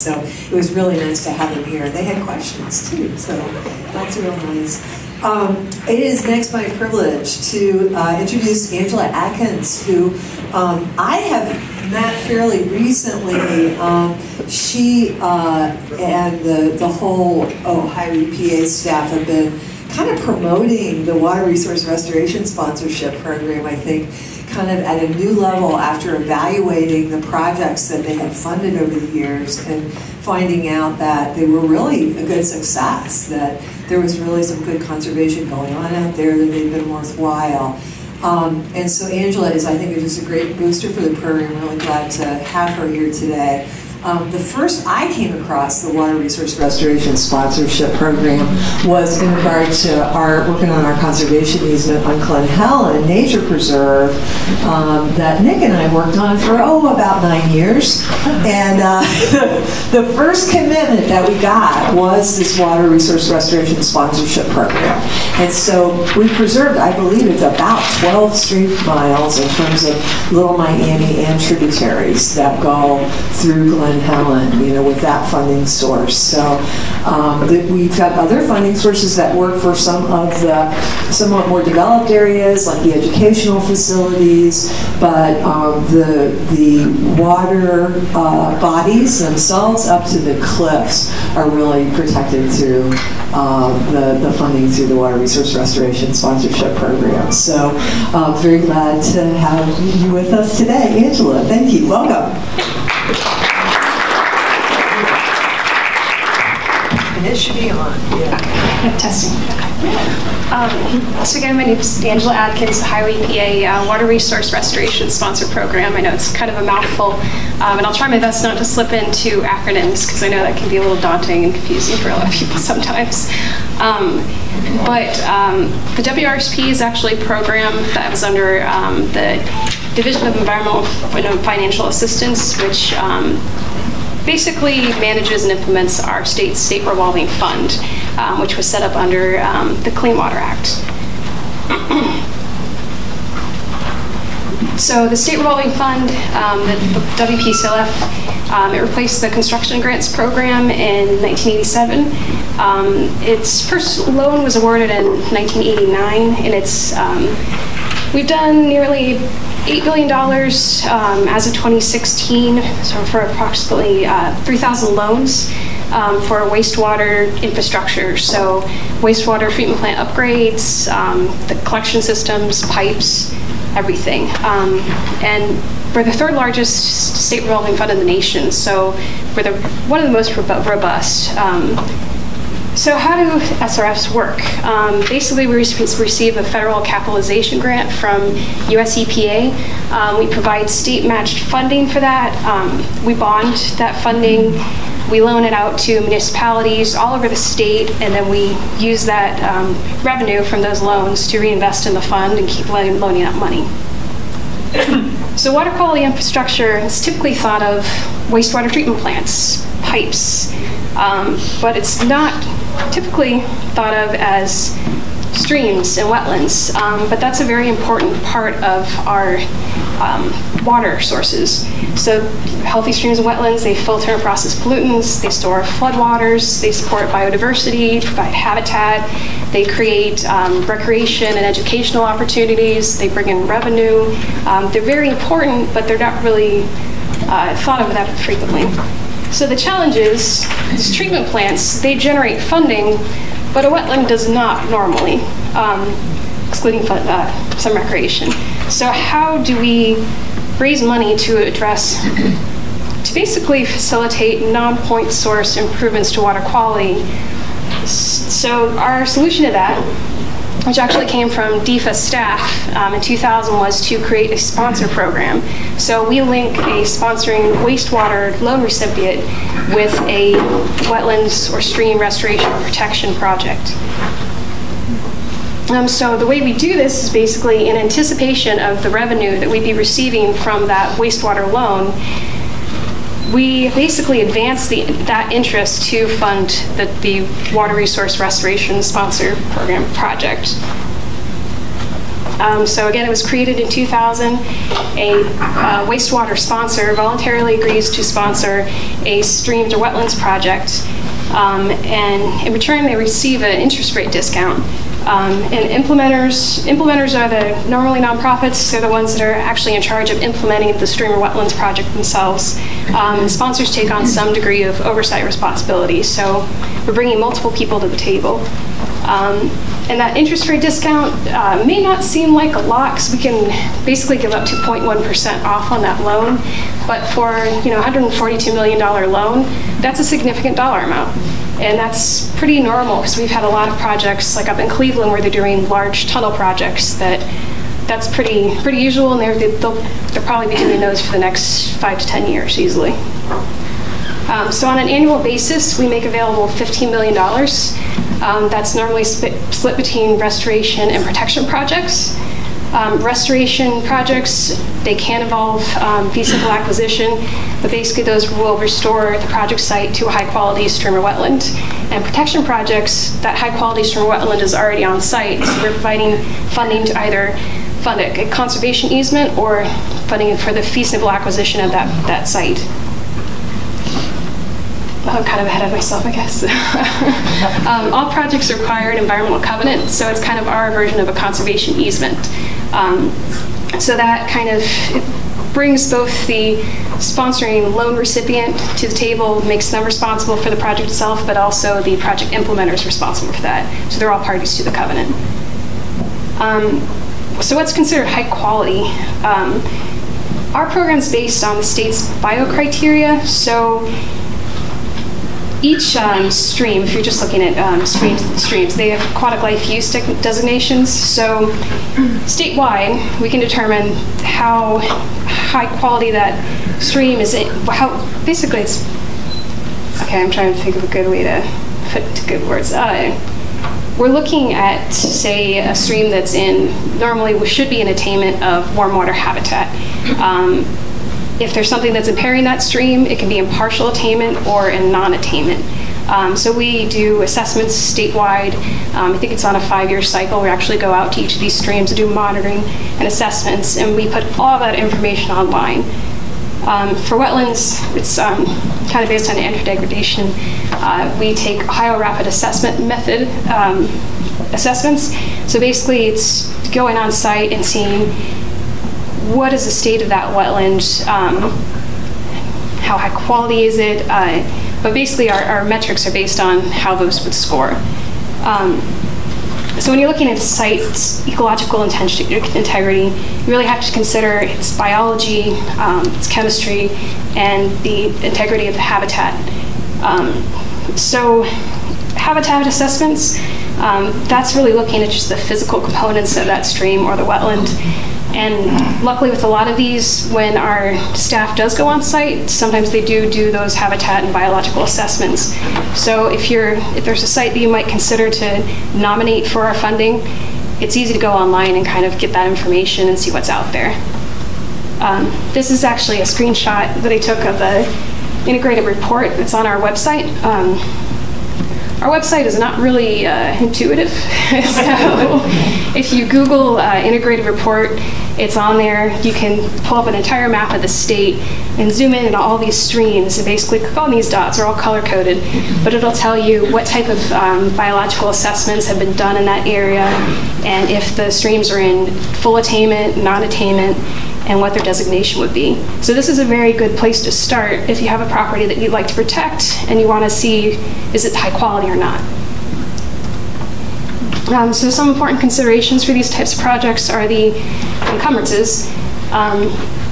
So it was really nice to have them here. They had questions too, so that's real nice. It is next my privilege to introduce Angela Adkins, who I have met fairly recently. She and the whole Ohio EPA staff have been kind of promoting the Water Resource Restoration Sponsorship Program, I think, kind of at a new level after evaluating the projects that they had funded over the years and finding out that they were really a good success, that there was really some good conservation going on out there, that they'd been worthwhile. And so Angela is, I think, just a great booster for the program. I'm really glad to have her here today. The first I came across the Water Resource Restoration Sponsorship Program was in regard to working on our conservation easement on Glen Helen Nature Preserve that Nick and I worked on for, about 9 years. And the first commitment that we got was this Water Resource Restoration Sponsorship Program. And so we preserved, I believe it's about 12 stream miles in terms of Little Miami and tributaries that go through Glen Helen, with that funding source. So we've got other funding sources that work for some of the somewhat more developed areas, like the educational facilities, but the water bodies themselves up to the cliffs are really protected through the funding through the Water Resource Restoration Sponsorship Program. So very glad to have you with us today. Angela, thank you. Welcome. And it should be on. Yeah. Testing. So again, my name is Angela Adkins, the Ohio EPA Water Resource Restoration Sponsor Program. I know it's kind of a mouthful, and I'll try my best not to slip into acronyms because I know that can be a little daunting and confusing for a lot of people sometimes. But the WRRSP is actually a program that was under the Division of Environmental and Financial Assistance, which basically manages and implements our state revolving fund, which was set up under the Clean Water Act. So the state revolving fund, the WPCLF, it replaced the construction grants program in 1987. Its first loan was awarded in 1989, and it's we've done nearly $8 billion as of 2016, so for approximately 3,000 loans for wastewater infrastructure. So wastewater treatment plant upgrades, the collection systems, pipes, everything. And we're the third largest state revolving fund in the nation, so we're one of the most robust. So how do SRFs work? Basically, we receive a federal capitalization grant from US EPA. We provide state-matched funding for that. We bond that funding. We loan it out to municipalities all over the state, and then we use that revenue from those loans to reinvest in the fund and keep loaning out money. So water quality infrastructure is typically thought of wastewater treatment plants, pipes, but it's not typically thought of as streams and wetlands, but that's a very important part of our water sources. So healthy streams and wetlands, they filter and process pollutants, they store floodwaters, they support biodiversity, provide habitat, they create recreation and educational opportunities, they bring in revenue. They're very important, but they're not really thought of that frequently. So the challenge is, these treatment plants, they generate funding, but a wetland does not normally, excluding some recreation. So how do we raise money to basically facilitate non-point source improvements to water quality? So our solution to that, which actually came from DEFA staff in 2000, was to create a sponsor program. So we link a sponsoring wastewater loan recipient with a wetlands or stream restoration and protection project. So the way we do this is basically in anticipation of the revenue that we'd be receiving from that wastewater loan. We basically advance that interest to fund the Water Resource Restoration Sponsor Program project. So again, it was created in 2000. A wastewater sponsor voluntarily agrees to sponsor a stream to wetlands project, and in return they receive an interest rate discount. And implementers are the normally nonprofits. They're the ones that are actually in charge of implementing the stream or wetlands project themselves. And sponsors take on some degree of oversight responsibility. So we're bringing multiple people to the table. And that interest rate discount may not seem like a lot, because we can basically give up to 0.1% off on that loan. But for $142 million loan, that's a significant dollar amount. And that's pretty normal, because we've had a lot of projects like up in Cleveland where they're doing large tunnel projects that's pretty usual, and they'll probably be doing those for the next 5 to 10 years easily. So on an annual basis, we make available $15 million. That's normally split between restoration and protection projects. Restoration projects, they can involve fee simple acquisition, but basically those will restore the project site to a high quality stream or wetland. And protection projects, that high quality stream or wetland is already on site, so we're providing funding to either fund a conservation easement or funding for the fee simple acquisition of that site. I'm kind of ahead of myself, I guess. All projects require an environmental covenant, so it's kind of our version of a conservation easement. So that kind of brings both the sponsoring loan recipient to the table, makes them responsible for the project itself, but also the project implementer is responsible for that. So they're all parties to the covenant. So what's considered high quality? Our program is based on the state's biocriteria. So each stream, if you're just looking at streams, they have aquatic life use designations. So statewide, we can determine how high quality that stream is. Basically it's, okay, I'm trying to think of a good way to put it to good words. We're looking at, say, a stream that's normally should be in attainment of warm water habitat. If there's something that's impairing that stream, it can be in partial attainment or in non-attainment. So we do assessments statewide. I think it's on a 5-year cycle. We actually go out to each of these streams and do monitoring and assessments, and we put all that information online. For wetlands, it's kind of based on interdegradation. We take Ohio Rapid Assessment Method assessments. So basically, it's going on site and seeing what is the state of that wetland, how high quality is it, but basically our metrics are based on how those would score. So when you're looking at a site's ecological integrity, you really have to consider its biology, its chemistry, and the integrity of the habitat. So habitat assessments, that's really looking at just the physical components of that stream or the wetland. And luckily with a lot of these, when our staff does go on site, sometimes they do those habitat and biological assessments. So if there's a site that you might consider to nominate for our funding, it's easy to go online and kind of get that information and see what's out there. This is actually a screenshot that I took of the integrated report that's on our website. Our website is not really intuitive, so if you Google integrated report, it's on there. You can pull up an entire map of the state and zoom in on all these streams and basically click on these dots. They're all color-coded, but it'll tell you what type of biological assessments have been done in that area, and if the streams are in full attainment, non-attainment, and what their designation would be. So this is a very good place to start if you have a property that you'd like to protect and you want to see, is it high quality or not? So some important considerations for these types of projects are the encumbrances.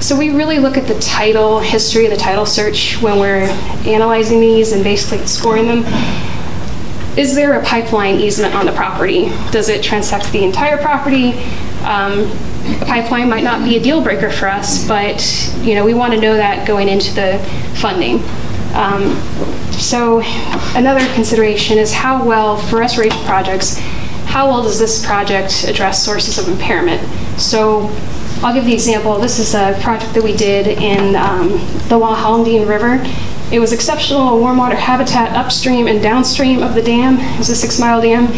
So we really look at the title history, the title search when we're analyzing these and basically scoring them. Is there a pipeline easement on the property? Does it transect the entire property? A pipeline might not be a deal breaker for us, but we want to know that going into the funding. So another consideration is how well, for restoration projects, how well does this project address sources of impairment? So I'll give the example. This is a project that we did in the Walhallendine River. It was exceptional warm water habitat upstream and downstream of the dam. It was a 6-mile dam.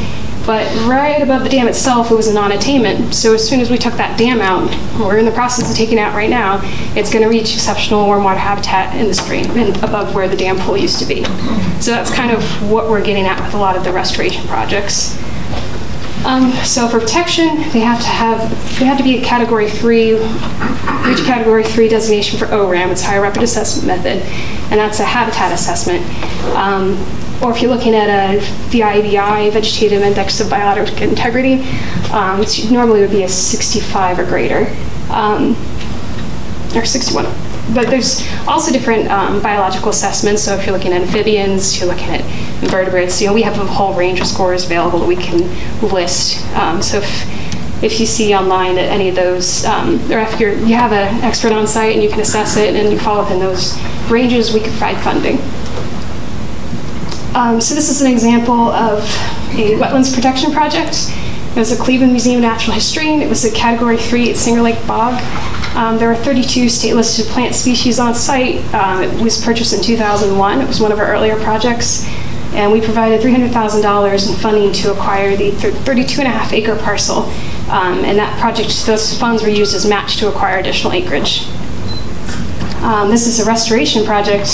But right above the dam itself, it was a non-attainment. So as soon as we took that dam out, we're in the process of taking it out right now, it's going to reach exceptional warm water habitat in the stream and above where the dam pool used to be. So that's kind of what we're getting at with a lot of the restoration projects. So for protection, they have to be a Category 3, reach a Category 3 designation for ORAM. It's Higher Rapid Assessment Method, and that's a habitat assessment. Or if you're looking at a VIBI, Vegetative Index of Biological Integrity, which normally would be a 65 or greater, or 61. But there's also different biological assessments. So if you're looking at amphibians, you're looking at invertebrates. You know, we have a whole range of scores available that we can list. So if you see online that any of those, or if you have an expert on site and you can assess it and you fall within those ranges, we can provide funding. So this is an example of a wetlands protection project. It was a Cleveland Museum of Natural History. It was a Category 3 at Singer Lake Bog. There were 32 state-listed plant species on site. It was purchased in 2001. It was one of our earlier projects. And we provided $300,000 in funding to acquire the 32.5-acre parcel. And that project, those funds were used as match to acquire additional acreage. This is a restoration project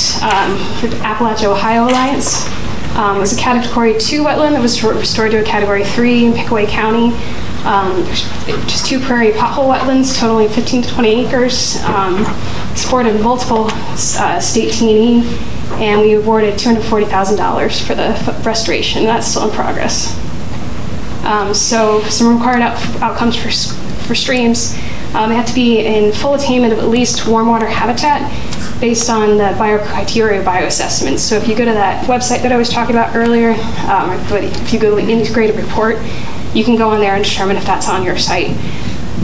for the Appalachia Ohio Alliance. It was a Category 2 wetland that was restored to a Category 3 in Pickaway County. Just 2 prairie pothole wetlands totaling 15 to 20 acres, supported multiple state T&E, and we awarded $240,000 for the restoration. That's still in progress. So some required outcomes for streams. They have to be in full attainment of at least warm water habitat based on the criteria bioassessments. So if you go to that website that I was talking about earlier, if you go to the integrated report, you can go on there and determine if that's on your site.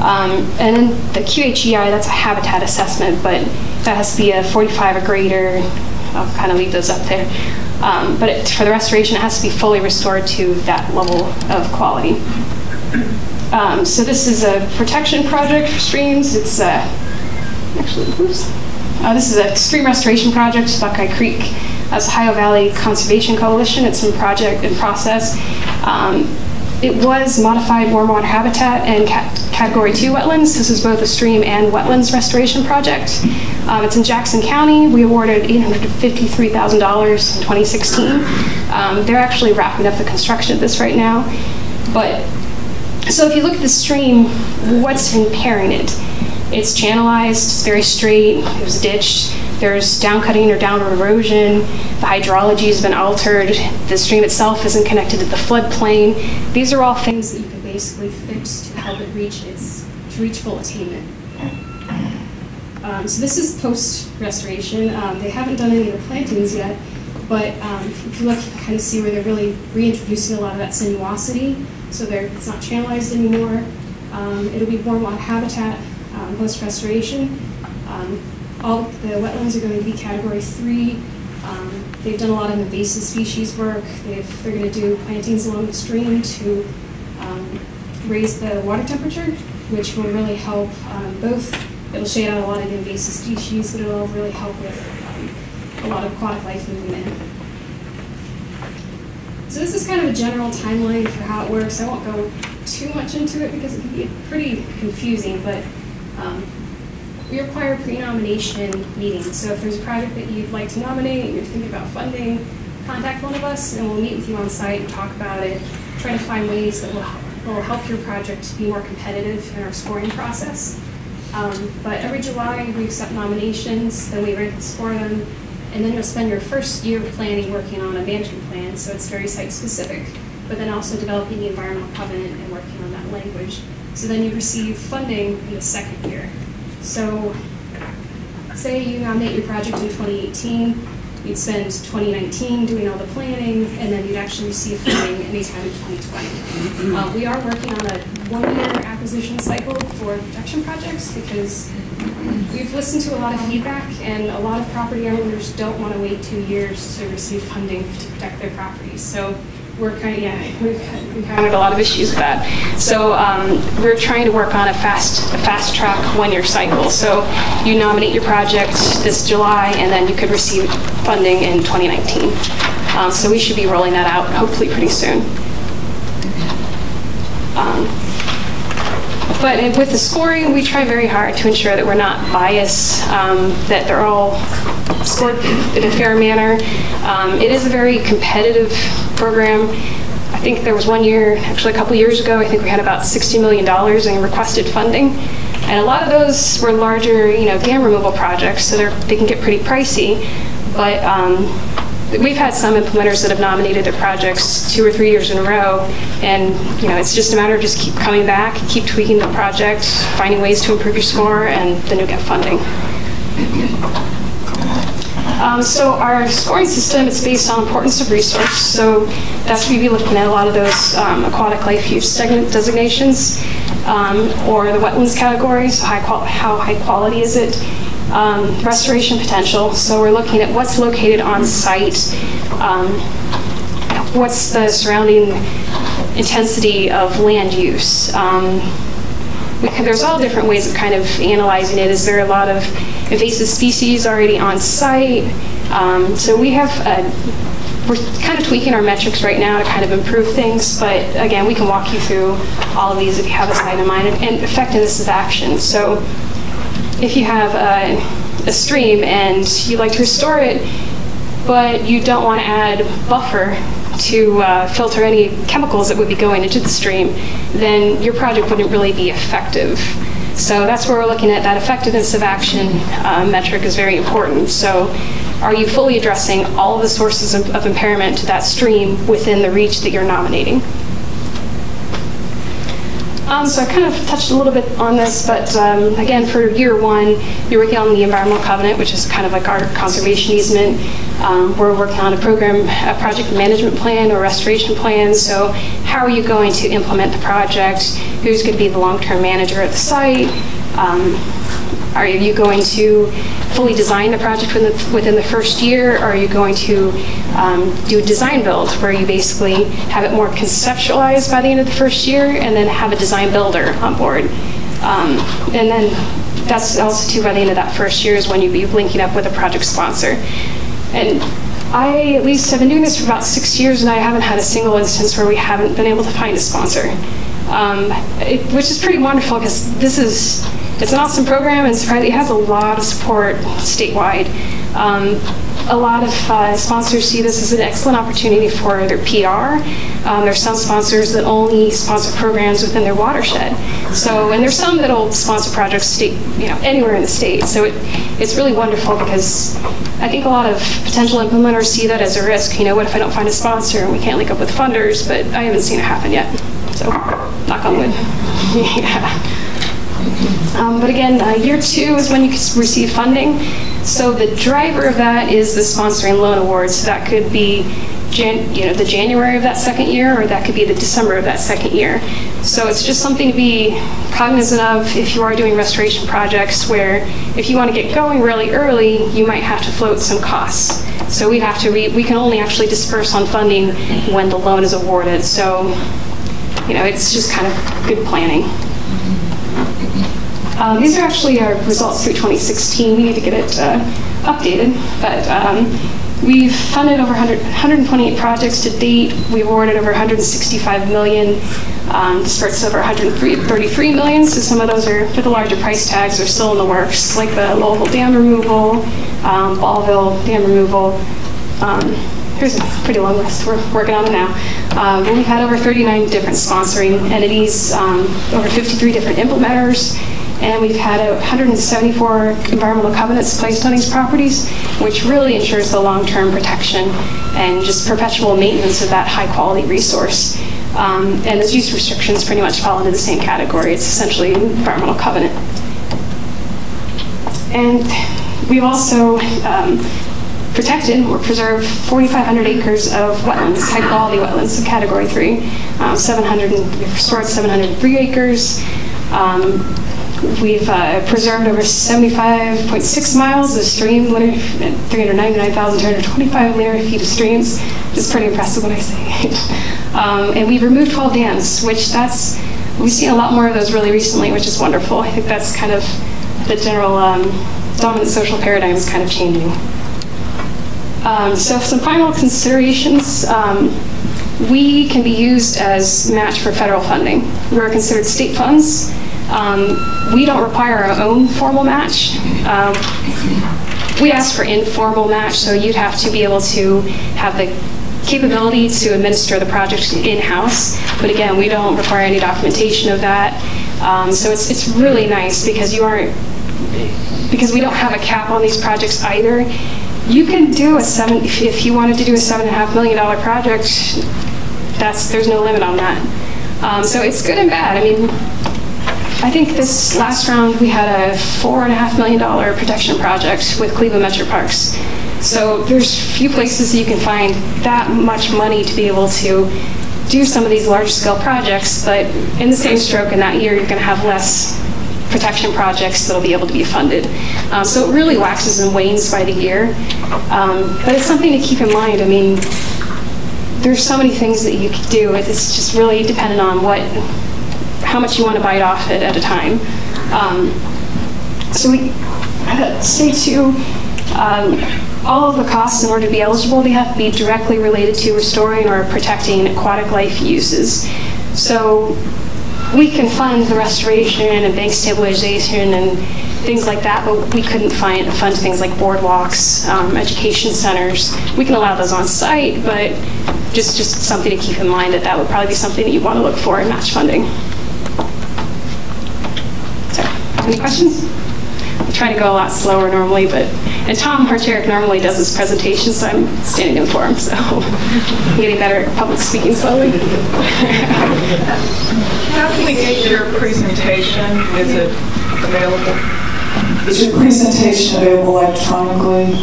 And then the QHEI, that's a habitat assessment, but that has to be a 45 or greater. I'll kind of leave those up there. But for the restoration, it has to be fully restored to that level of quality. So this is a protection project for streams. It's this is a stream restoration project, Buckeye Creek. That's Ohio Valley Conservation Coalition. It's in process. It was modified warm water habitat and Category 2 wetlands. This is both a stream and wetlands restoration project. It's in Jackson County. We awarded $853,000 in 2016. They're actually wrapping up the construction of this right now. But so if you look at the stream, what's impairing it? It's channelized, it's very straight, it was ditched, there's downcutting or downward erosion, the hydrology has been altered, the stream itself isn't connected to the floodplain. These are all things that you can basically fix to help it reach full attainment. So this is post-restoration. They haven't done any of the plantings yet, but if you look, you can kind of see where they're really reintroducing a lot of that sinuosity, so it's not channelized anymore. It'll be warm water habitat. Post-restoration. All the wetlands are going to be Category 3. They've done a lot of invasive species work. They're going to do plantings along the stream to raise the water temperature, which will really help it'll shade out a lot of the invasive species, but it'll really help with a lot of aquatic life moving in. So this is kind of a general timeline for how it works. I won't go too much into it because it can be pretty confusing, but we require pre-nomination meetings. So if there's a project that you'd like to nominate and you're thinking about funding, contact one of us and we'll meet with you on site and talk about it, try to find ways that will help your project be more competitive in our scoring process. But every July we accept nominations, then we rank and score them, and then you'll spend your first year of planning working on a management plan, so it's very site-specific, but then also developing the environmental covenant and working on that language. So then you receive funding in the second year. So say you nominate your project in 2018, you'd spend 2019 doing all the planning, and then you'd actually receive funding anytime in 2020. We are working on a 1-year acquisition cycle for protection projects because we've listened to a lot of feedback, and a lot of property owners don't want to wait 2 years to receive funding to protect their properties. So we're kind of, we've encountered a lot of issues with that. So we're trying to work on a fast track 1-year cycle. So you nominate your project this July, and then you could receive funding in 2019. So we should be rolling that out hopefully pretty soon. But with the scoring, we try very hard to ensure that we're not biased, that they're all scored in a fair manner. It is a very competitive program. I think there was one year, actually a couple years ago, I think we had about $60 million in requested funding. And a lot of those were larger, dam removal projects, so they can get pretty pricey. But we've had some implementers that have nominated their projects 2 or 3 years in a row, and it's just a matter of just keep coming back, keep tweaking the project, finding ways to improve your score, and then you'll get funding. So our scoring system is based on importance of resource. So that's where we'd be looking at a lot of those aquatic life use designations, or the wetlands category. So how high quality is it? Restoration potential. So we're looking at what's located on site, what's the surrounding intensity of land use. There's all different ways of kind of analyzing it. Is there a lot of invasive species already on site? So we have, we're kind of tweaking our metrics right now to kind of improve things, but again, we can walk you through all of these if you have a site in mind, and effectiveness of action. So if you have a stream and you'd like to restore it, but you don't want to add buffer to filter any chemicals that would be going into the stream, then your project wouldn't really be effective. So that's where we're looking at that effectiveness of action metric is very important. So are you fully addressing all of the sources of impairment to that stream within the reach that you're nominating? So I kind of touched a little bit on this, but again, for year 1, you're working on the environmental covenant, which is kind of like our conservation easement. We're working on a project management plan or restoration plan. So how are you going to implement the project? Who's going to be the long-term manager at the site? Are you going to fully design the project within the first year? Or are you going to do a design build where you basically have it more conceptualized by the end of the first year and then have a design builder on board? And then that's also too, by the end of that first year is when you'd be linking up with a project sponsor. And I, at least, have been doing this for about 6 years, and I haven't had a single instance where we haven't been able to find a sponsor, which is pretty wonderful because it's an awesome program, and it has a lot of support statewide. A lot of sponsors see this as an excellent opportunity for their PR. There's some sponsors that only sponsor programs within their watershed. So, and there's some that'll sponsor projects anywhere in the state. So it's really wonderful because I think a lot of potential implementers see that as a risk. What if I don't find a sponsor and we can't link up with funders? But I haven't seen it happen yet. So, knock on wood. Yeah. But again, year 2 is when you can receive funding. So the driver of that is the sponsoring loan awards. So that could be the January of that second year, or that could be the December of that second year. So it's just something to be cognizant of if you are doing restoration projects, where if you want to get going really early, you might have to float some costs. So we can only actually disperse on funding when the loan is awarded. So it's just kind of good planning. These are actually our results through 2016. We need to get it updated, but we've funded over 128 projects to date. We've awarded over 165 million, dispersed over 133 million. So some of those are, for the larger price tags, are still in the works, like the Lowell Dam removal, Ballville Dam removal. Here's a pretty long list. We're working on it now. But we've had over 39 different sponsoring entities, over 53 different implementers. And we've had 174 environmental covenants placed on these properties, which really ensures the long-term protection and just perpetual maintenance of that high-quality resource. And those use restrictions pretty much fall into the same category. It's essentially an environmental covenant. And we've also protected or preserved 4,500 acres of wetlands, high-quality wetlands, of Category 3. We've restored 703 acres. We've preserved over 75.6 miles of stream, 399,225 linear feet of streams, which is pretty impressive when I say it. And we've removed 12 dams, which we've seen a lot more of those really recently, which is wonderful. I think that's kind of the general dominant social paradigm is kind of changing. So some final considerations. we can be used as match for federal funding. We're considered state funds. We don't require our own formal match. We ask for informal match, so you'd have to be able to have the capability to administer the project in-house. But again, we don't require any documentation of that. So it's really nice because because we don't have a cap on these projects either. You can do if you wanted to do a $7.5 million project, there's no limit on that. So it's good and bad. I mean, I think this last round we had a $4.5 million protection project with Cleveland Metro Parks. So there's few places you can find that much money to be able to do some of these large scale projects, but in the same stroke in that year you're going to have less protection projects that'll be able to be funded. So it really waxes and wanes by the year. But it's something to keep in mind. I mean, there's so many things that you could do. It's just really dependent on how much you want to bite off it at a time. So we say too, all of the costs in order to be eligible, they have to be directly related to restoring or protecting aquatic life uses. So we can fund the restoration and bank stabilization and things like that, but we couldn't fund things like boardwalks, education centers. We can allow those on site, but just something to keep in mind that would probably be something that you want to look for in match funding. So, any questions? I try to go a lot slower normally, and Tom Harterick normally does his presentation, so I'm standing in for him, so I'm getting better at public speaking slowly. How can we get your presentation? Is it available? Is your presentation available electronically?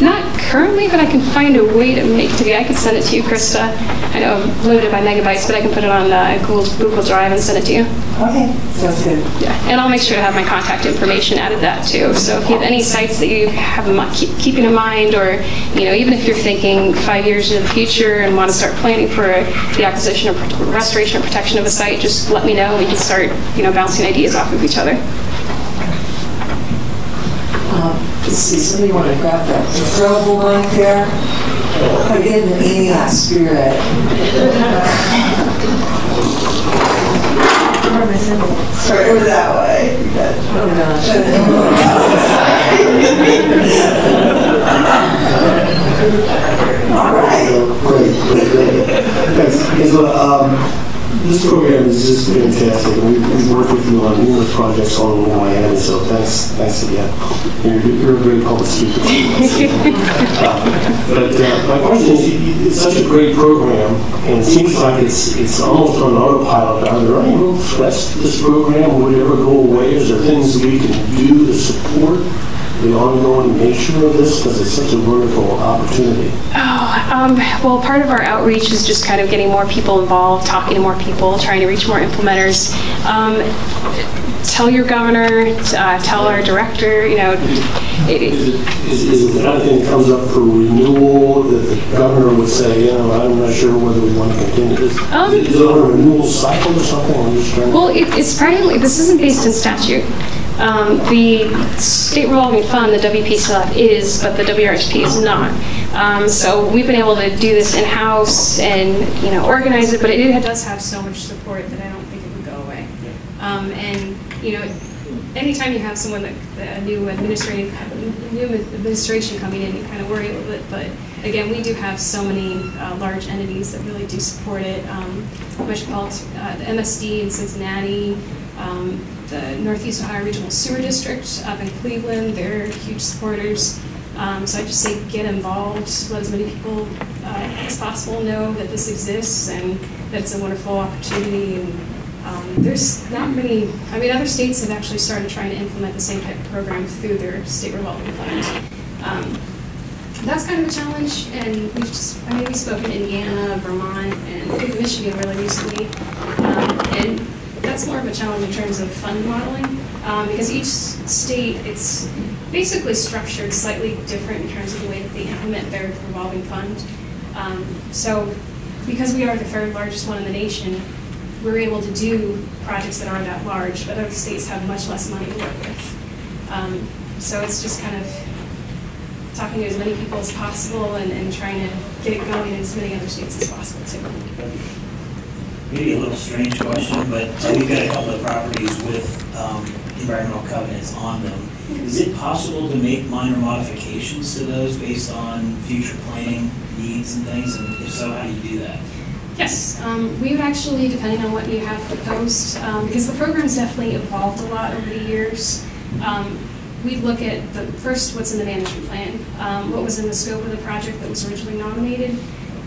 Not currently, but I can find a way to I can send it to you, Krista. I know I'm limited by megabytes, but I can put it on Google Drive and send it to you. Okay, sounds good. Yeah, and I'll make sure to have my contact information added that too. So if you have any sites that you have keeping in mind, or even if you're thinking 5 years into the future and want to start planning for the acquisition or restoration or protection of a site, just let me know. We can start bouncing ideas off of each other. Let's see, somebody want to grab that throwable mic there? Again, the EPA spirit. Start over that way. Oh gosh. All right. Great. Thanks. This program is just fantastic. We've worked with you on numerous projects all over Miami, so thanks again. You're a great public speaker. But my question is, it's such a great program, and it seems like it's almost on autopilot. Are there any real threats to this program? Would it ever go away? Is there things we can do to support the ongoing nature of this, because it's such a wonderful opportunity? Well, part of our outreach is just kind of getting more people involved, talking to more people, trying to reach more implementers. Tell your governor, tell our director, Is it anything that comes up for renewal that the governor would say, I'm not sure whether we want to continue this? Is it on a renewal cycle or something? I'm just trying to... Well, it's primarily, this isn't based in statute. The state revolving fund, the WPCLF is, but the WRRSP is not. So we've been able to do this in-house and organize it, but it does have so much support that I don't think it would go away. And anytime you have someone a new administration coming in, you kind of worry a little bit. But again, we do have so many large entities that really do support it. The MSD in Cincinnati. The Northeast Ohio Regional Sewer District up in Cleveland, they're huge supporters. So I just say get involved, let as many people as possible know that this exists and that it's a wonderful opportunity. And there's not many, other states have actually started trying to implement the same type of program through their state revolving fund. That's kind of a challenge, and we spoke in Indiana, Vermont, and I think Michigan really recently. And that's more of a challenge in terms of fund modeling, because each state, it's basically structured slightly different in terms of the way that they implement their revolving fund. So because we are the third largest one in the nation, we're able to do projects that aren't that large, but other states have much less money to work with. So it's just kind of talking to as many people as possible and trying to get it going in as many other states as possible too. Maybe a little strange question, but we've got a couple of properties with environmental covenants on them. Is it possible to make minor modifications to those based on future planning needs and things? And if so, how do you do that? Yes, we would actually, depending on what you have proposed, because the program's definitely evolved a lot over the years, we'd look at first what's in the management plan, what was in the scope of the project that was originally nominated,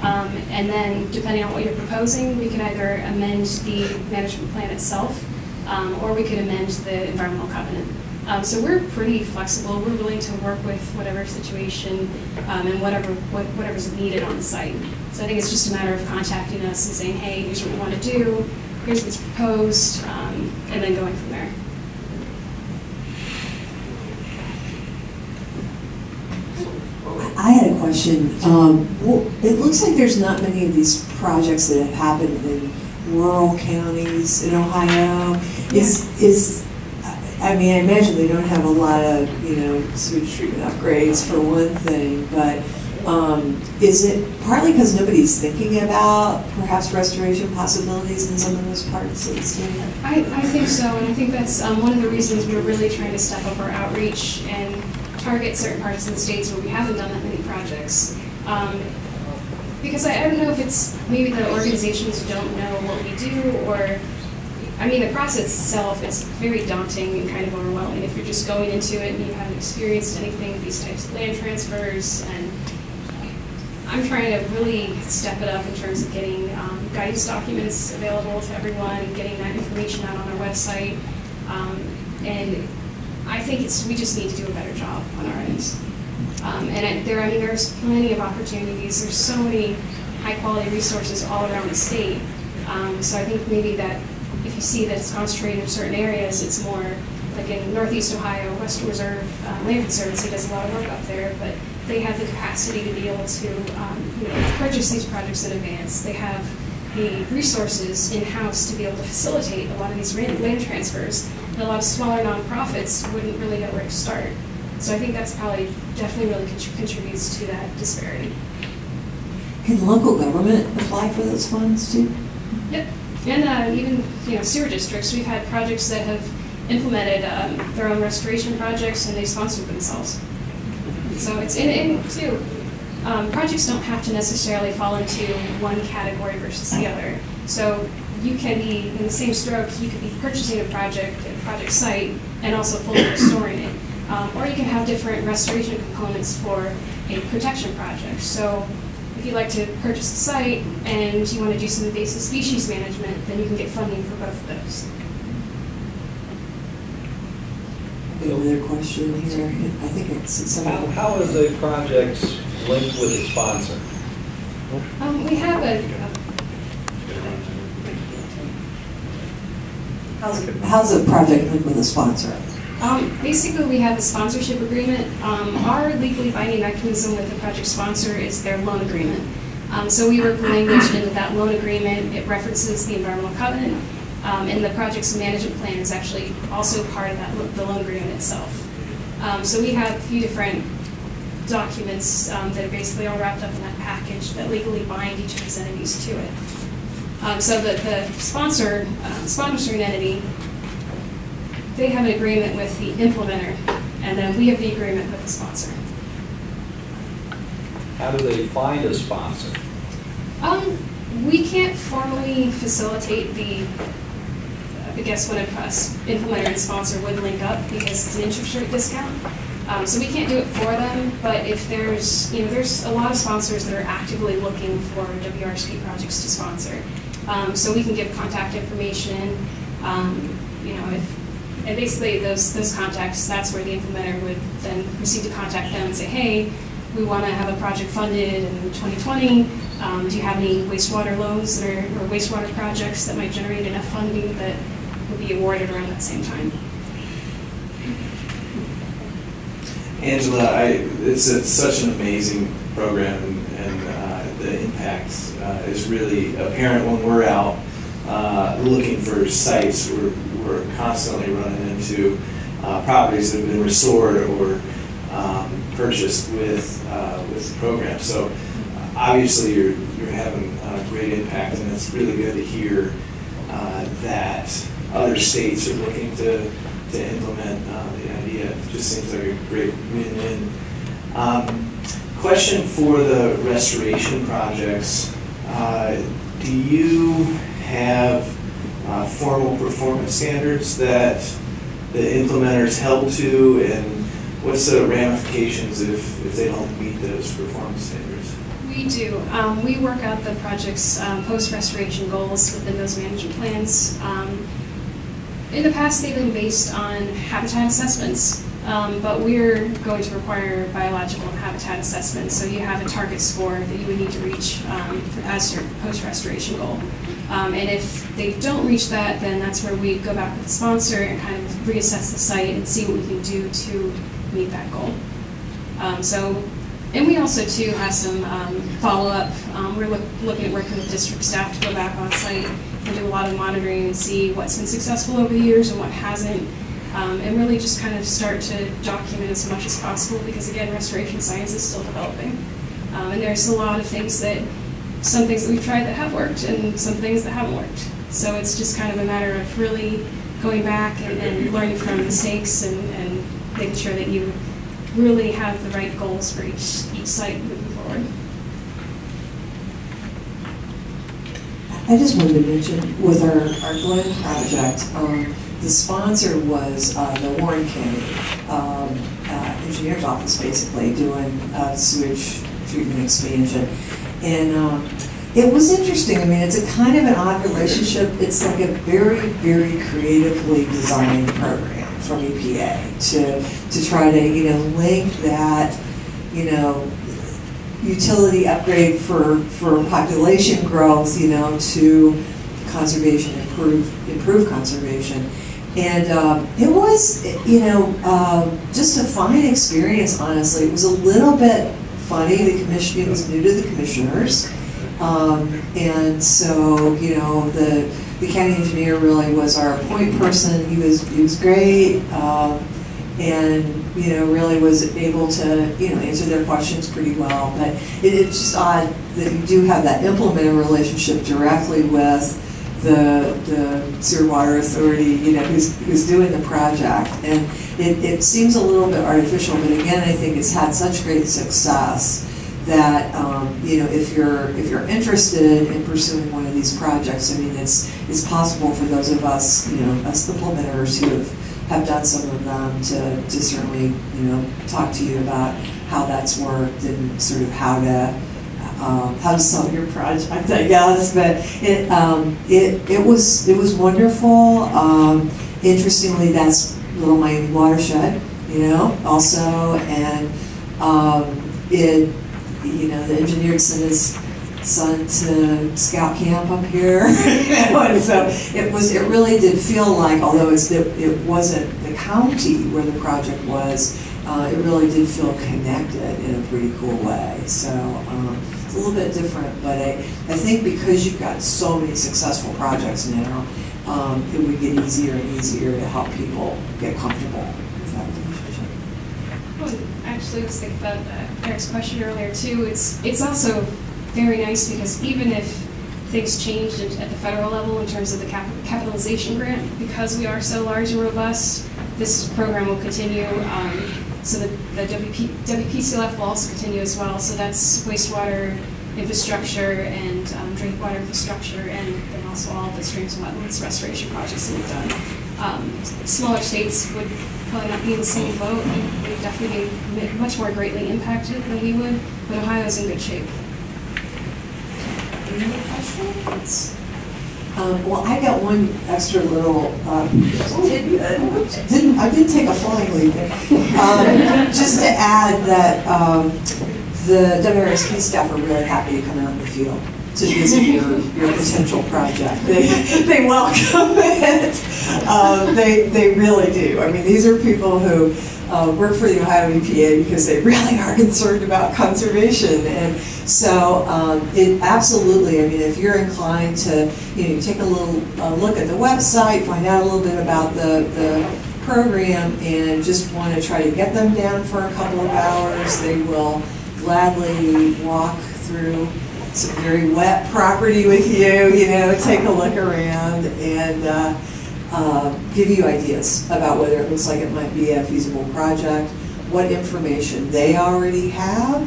and then depending on what you're proposing, we could either amend the management plan itself, or we could amend the environmental covenant. So we're pretty flexible. We're willing to work with whatever situation and whatever's needed on the site. So I think it's just a matter of contacting us and saying, hey, here's what we want to do, here's what's proposed, and then going from there. I had a question. Well, it looks like there's not many of these projects that have happened in rural counties in Ohio. I mean, I imagine they don't have a lot of, sewage treatment upgrades for one thing, but is it partly because nobody's thinking about perhaps restoration possibilities in some of those parts of the state? I think so, and I think that's one of the reasons we're really trying to step up our outreach and target certain parts of the states where we haven't done that many projects. Because I don't know if it's maybe the organizations don't know what we do, or I mean, the process itself is very daunting and kind of overwhelming if you're just going into it and you haven't experienced anything with these types of land transfers. And I'm trying to really step it up in terms of getting guidance documents available to everyone, getting that information out on our website. And I think we just need to do a better job on our end. There's plenty of opportunities. There's so many high-quality resources all around the state. So I think maybe that if you see that it's concentrated in certain areas, it's more like in Northeast Ohio, Western Reserve Land Conservancy does a lot of work up there, but they have the capacity to be able to purchase these projects in advance. They have the resources in-house to be able to facilitate a lot of these land transfers, and a lot of smaller nonprofits wouldn't really know where to start. So I think that's probably definitely really contributes to that disparity. Can local government apply for those funds too? Yep, and even sewer districts. We've had projects that have implemented their own restoration projects, and they sponsored themselves. So it's too. Projects don't have to necessarily fall into one category versus the other. So you can be, in the same stroke, you could be purchasing a project at a project site and also fully restoring it. Or you can have different restoration components for a protection project. So if you'd like to purchase a site and you want to do some invasive species management, then you can get funding for both of those. Another question here. I think it's something. How is the project linked with its sponsor? We have How's a project linked with a sponsor? Basically, we have a sponsorship agreement. Our legally binding mechanism with the project sponsor is their loan agreement. So we work with language in that loan agreement. It references the environmental covenant, and the project's management plan is actually also part of the loan agreement itself. So we have a few different documents that are basically all wrapped up in that package that legally bind each of these entities to it. So the sponsoring entity, they have an agreement with the implementer, and then we have the agreement with the sponsor. How do they find a sponsor? We can't formally facilitate I guess when a implementer and sponsor would link up because it's an interest rate discount. So we can't do it for them, but if there's a lot of sponsors that are actively looking for WRRSP projects to sponsor. So we can give contact information, and basically those contacts, that's where the implementer would then proceed to contact them and say, hey, we want to have a project funded in 2020. Do you have any wastewater loans or wastewater projects that might generate enough funding that would be awarded around that same time? Angela, it's such an amazing program, and the impact is really apparent when we're out looking for sites. We're constantly running into properties that have been restored or purchased with the program. So obviously you're having a great impact, and it's really good to hear that other states are looking to implement the idea. It just seems like a great win-win. Question for the restoration projects. Do you have formal performance standards that the implementers held to, and what's the ramifications if they don't meet those performance standards? We do. We work out the project's post-restoration goals within those management plans. In the past, they've been based on habitat assessments, but we're going to require biological and habitat assessments, so you have a target score that you would need to reach as your post-restoration goal. And if they don't reach that, then that's where we go back with the sponsor and kind of reassess the site and see what we can do to meet that goal. And we also too have some follow-up. We're looking at working with district staff to go back on site and do a lot of monitoring and see what's been successful over the years and what hasn't, and really just kind of start to document as much as possible, because again, restoration science is still developing. And there's a lot of things some things that we've tried that have worked and some things that haven't worked. So it's just kind of a matter of really going back and learning from mistakes and making sure that you really have the right goals for each site moving forward. I just wanted to mention with our Glen project, the sponsor was the Warren County engineer's office, basically doing sewage treatment expansion. And it was interesting. I mean, it's a kind of an odd relationship. It's like a very, very creatively designed program from EPA to try to, link that, utility upgrade for population growth, to conservation, improve conservation. And it was, just a fine experience, honestly. It was a little bit funny. It was new to the commissioners. And so, the county engineer really was our point person. He was great, and really was able to answer their questions pretty well. But it's just odd that you do have that implementer relationship directly with the Sewer Water Authority, who's doing the project, and it seems a little bit artificial. But again, I think it's had such great success that if you're interested in pursuing one of these projects, I mean, it's possible for those of us, us implementers who have done some of them to certainly talk to you about how that's worked and sort of how to sell your project, I guess. But it was wonderful. Interestingly, that's Little Miami Watershed, also, and the engineer sent his son to scout camp up here, and so it really did feel like, although it wasn't the county where the project was, it really did feel connected in a pretty cool way. So it's a little bit different, but I think because you've got so many successful projects now, it would get easier and easier to help people get comfortable with that relationship. Well, actually, I was thinking about Eric's question earlier too. It's also very nice because even if things changed at the federal level in terms of the capitalization grant, because we are so large and robust, this program will continue. So the WPCLF will also continue as well. So that's wastewater infrastructure and drinking water infrastructure, and then also all the streams and wetlands restoration projects that we've done. Smaller states would probably not be in the same boat. They'd definitely be much more greatly impacted than we would, but Ohio's in good shape. Any other questions? Well, I got one extra little I did take a flying leap. Just to add that the WRRSP staff are really happy to come out in the field to visit your potential project. They welcome it. They really do. I mean, these are people who work for the Ohio EPA because they really are concerned about conservation, and so it absolutely. I mean, if you're inclined to, take a little look at the website, find out a little bit about the program and just want to try to get them down for a couple of hours, they will gladly walk through some very wet property with you, take a look around and give you ideas about whether it looks like it might be a feasible project, what information they already have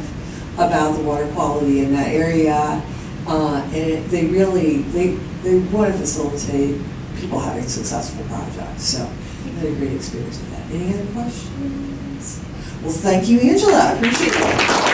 about the water quality in that area, and they want to facilitate people having successful projects. So I had a great experience with that. Any other questions? Well, thank you, Angela. I appreciate it.